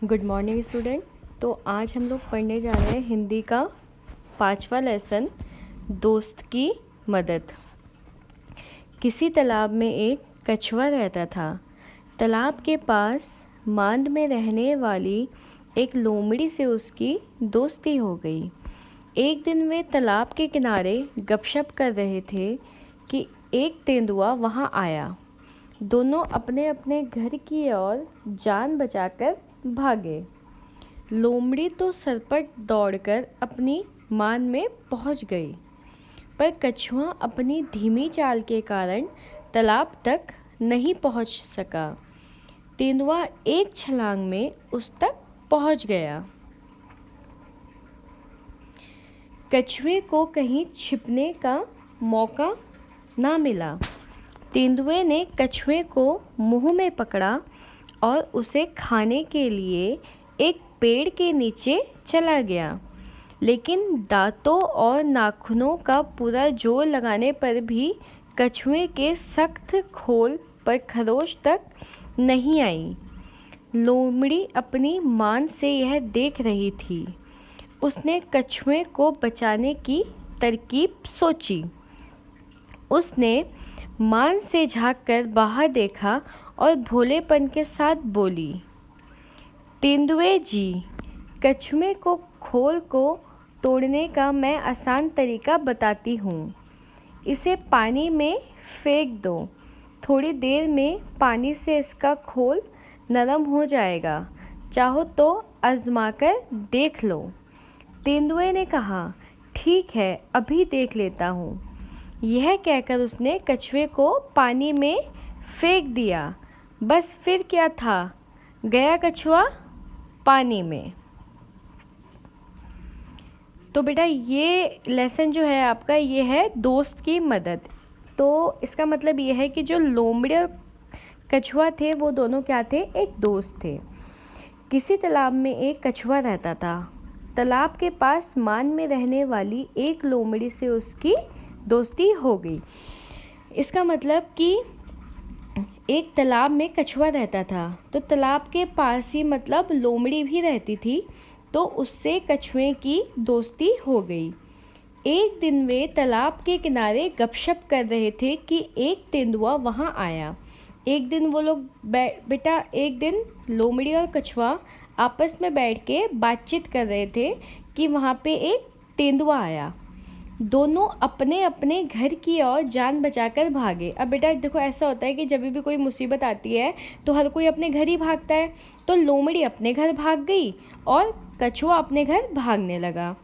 Good morning student. तो आज हम लोग पढ़ने जा रहे हैं हिंदी का 5वां लेसन, दोस्त की मदद। किसी तालाब में एक कछुआ रहता था। तालाब के पास मांद में रहने वाली एक लोमड़ी से उसकी दोस्ती हो गई। एक दिन वे तालाब के किनारे गपशप कर रहे थे कि एक तेंदुआ वहां आया। दोनों अपने अपने घर की ओर जान बचाकर भागे। लोमड़ी तो सरपट दौड़कर अपनी मान में पहुंच गई, पर कछुआ अपनी धीमी चाल के कारण तालाब तक नहीं पहुंच सका। तेंदुआ एक छलांग में उस तक पहुंच गया। कछुए को कहीं छिपने का मौका ना मिला। तेंदुए ने कछुए को मुंह में पकड़ा और उसे खाने के लिए एक पेड़ के नीचे चला गया, लेकिन दांतों और नाखूनों का पूरा जोर लगाने पर भी कछुए के सख्त खोल पर खरोच तक नहीं आई। लोमड़ी अपनी मान से यह देख रही थी। उसने कछुए को बचाने की तरकीब सोची। उसने मान से झांककर बाहर देखा और भोलेपन के साथ बोली, तेंदुए जी, कछुए को खोल को तोड़ने का मैं आसान तरीका बताती हूँ। इसे पानी में फेंक दो। थोड़ी देर में पानी से इसका खोल नरम हो जाएगा। चाहो तो आजमाकर देख लो। तेंदुए ने कहा, ठीक है, अभी देख लेता हूँ। यह कहकर उसने कछुए को पानी में फेंक दिया। बस फिर क्या था, गया कछुआ पानी में। तो बेटा ये लेसन जो है आपका, ये है दोस्त की मदद। तो इसका मतलब ये है कि जो लोमड़ी और कछुआ थे वो दोनों क्या थे, एक दोस्त थे। किसी तालाब में एक कछुआ रहता था। तालाब के पास मान में रहने वाली एक लोमड़ी से उसकी दोस्ती हो गई। इसका मतलब कि एक तालाब में कछुआ रहता था, तो तालाब के पास ही मतलब लोमड़ी भी रहती थी, तो उससे कछुए की दोस्ती हो गई। एक दिन वे तालाब के किनारे गपशप कर रहे थे कि एक तेंदुआ वहां आया। एक दिन वो लोग एक दिन लोमड़ी और कछुआ आपस में बैठ के बातचीत कर रहे थे कि वहाँ पे एक तेंदुआ आया। दोनों अपने अपने घर की ओर जान बचाकर भागे। अब बेटा देखो, ऐसा होता है कि जब भी कोई मुसीबत आती है तो हर कोई अपने घर ही भागता है। तो लोमड़ी अपने घर भाग गई और कछुआ अपने घर भागने लगा।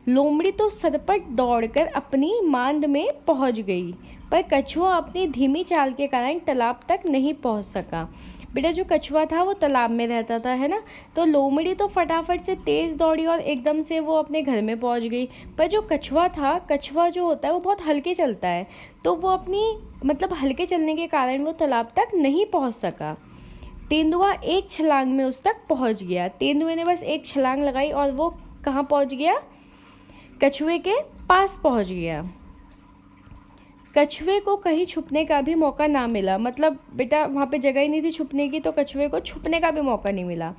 लोमड़ी तो सरपट दौड़कर अपनी मांद में पहुंच गई, पर कछुआ अपनी धीमी चाल के कारण तालाब तक नहीं पहुंच सका। बेटा जो कछुआ था वो तालाब में रहता था, है ना, तो लोमड़ी तो फटाफट से तेज़ दौड़ी और एकदम से वो अपने घर में पहुंच गई। पर जो कछुआ था, कछुआ जो होता है वो बहुत हल्के चलता है, तो वो अपनी मतलब हल्के चलने के कारण वो तालाब तक नहीं पहुंच सका। तेंदुआ एक छलांग में उस तक पहुंच गया। तेंदुए ने बस एक छलांग लगाई और वो कहाँ पहुंच गया, कछुए के पास पहुंच गया। कछुए को कहीं छुपने का भी मौका ना मिला। मतलब बेटा वहाँ पे जगह ही नहीं थी छुपने की, तो कछुए को छुपने का भी मौका नहीं मिला।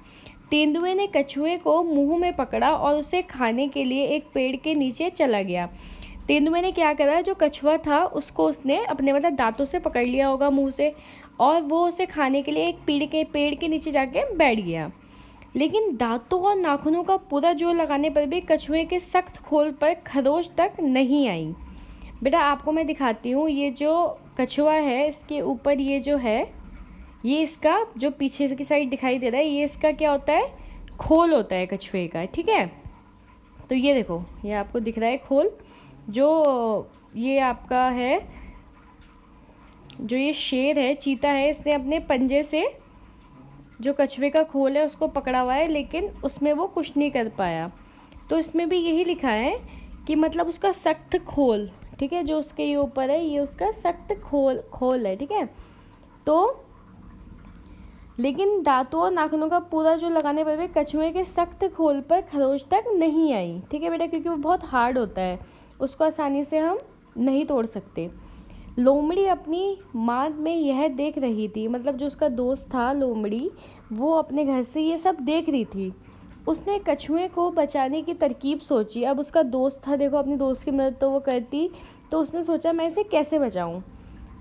तेंदुए ने कछुए को मुंह में पकड़ा और उसे खाने के लिए एक पेड़ के नीचे चला गया। तेंदुए ने क्या करा, जो कछुआ था उसको उसने अपने मतलब दांतों से पकड़ लिया होगा मुंह से, और वो उसे खाने के लिए एक पेड़ के नीचे जाके बैठ गया। लेकिन दांतों और नाखूनों का पूरा जोर लगाने पर भी कछुए के सख्त खोल पर खरोच तक नहीं आई। बेटा आपको मैं दिखाती हूँ, ये जो कछुआ है इसके ऊपर ये जो है, ये इसका जो पीछे की साइड दिखाई दे रहा है, ये इसका क्या होता है, खोल होता है कछुए का, ठीक है। तो ये देखो, ये आपको दिख रहा है खोल, जो ये आपका है, जो ये शेर है, चीता है, इसने अपने पंजे से जो कछुए का खोल है उसको पकड़ा हुआ है, लेकिन उसमें वो कुछ नहीं कर पाया। तो इसमें भी यही लिखा है कि मतलब उसका सख्त खोल, ठीक है, जो उसके ये ऊपर है ये उसका सख्त खोल है, ठीक है। तो लेकिन दांतों और नाखूनों का पूरा जो लगाने पर भी कछुए के सख्त खोल पर खरोच तक नहीं आई, ठीक है बेटा, क्योंकि वो बहुत हार्ड होता है, उसको आसानी से हम नहीं तोड़ सकते। लोमड़ी अपनी माँ में यह देख रही थी, मतलब जो उसका दोस्त था लोमड़ी, वो अपने घर से ये सब देख रही थी। उसने कछुए को बचाने की तरकीब सोची। अब उसका दोस्त था, देखो अपनी दोस्त की मदद तो वो करती, तो उसने सोचा मैं इसे कैसे बचाऊं।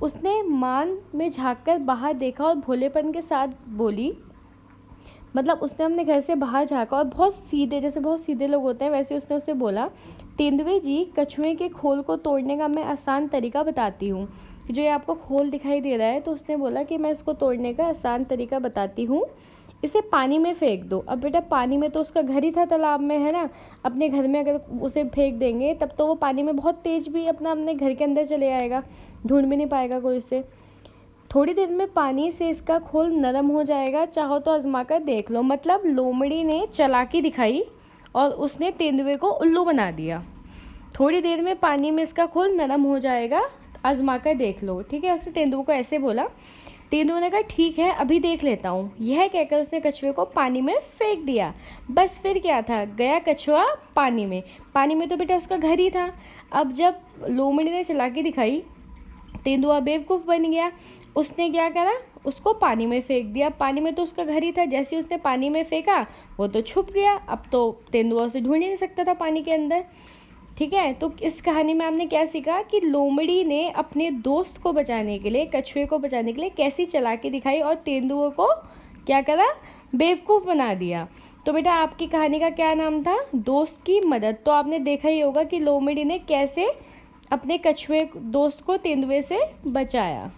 उसने मान में झांककर बाहर देखा और भोलेपन के साथ बोली, मतलब उसने अपने घर से बाहर झाँका और बहुत सीधे, जैसे बहुत सीधे लोग होते हैं वैसे उसने उसे बोला, तेंदुए जी, कछुए के खोल को तोड़ने का मैं आसान तरीका बताती हूँ। जो ये आपको खोल दिखाई दे रहा है, तो उसने बोला कि मैं इसको तोड़ने का आसान तरीका बताती हूँ, इसे पानी में फेंक दो। अब बेटा पानी में, तो उसका घर ही था तालाब में, है ना। अपने घर में अगर उसे फेंक देंगे तब तो वो पानी में बहुत तेज भी अपने घर के अंदर चले आएगा, ढूंढ भी नहीं पाएगा कोई उसे। थोड़ी देर में पानी से इसका खोल नरम हो जाएगा, चाहो तो आजमा कर देख लो। मतलब लोमड़ी ने चालाकी दिखाई और उसने तेंदुए को उल्लू बना दिया। थोड़ी देर में पानी में इसका खोल नरम हो जाएगा, आजमा कर देख लो, ठीक है। उसने तेंदुए को ऐसे बोला। तेंदुए ने कहा ठीक है, अभी देख लेता हूँ। यह कहकर उसने कछुए को पानी में फेंक दिया। बस फिर क्या था, गया कछुआ पानी में। पानी में तो बेटा उसका घर ही था। अब जब लोमड़ी ने चालाकी दिखाई, तेंदुआ बेवकूफ़ बन गया। उसने क्या करा, उसको पानी में फेंक दिया। पानी में तो उसका घर ही था, जैसे उसने पानी में फेंका वो तो छुप गया। अब तो तेंदुआ उसे ढूंढ ही नहीं सकता था पानी के अंदर, ठीक है। तो इस कहानी में हमने क्या सीखा कि लोमड़ी ने अपने दोस्त को बचाने के लिए, कछुए को बचाने के लिए कैसी चालाकी दिखाई और तेंदुए को क्या करा, बेवकूफ़ बना दिया। तो बेटा आपकी कहानी का क्या नाम था, दोस्त की मदद। तो आपने देखा ही होगा कि लोमड़ी ने कैसे अपने कछुए दोस्त को तेंदुए से बचाया।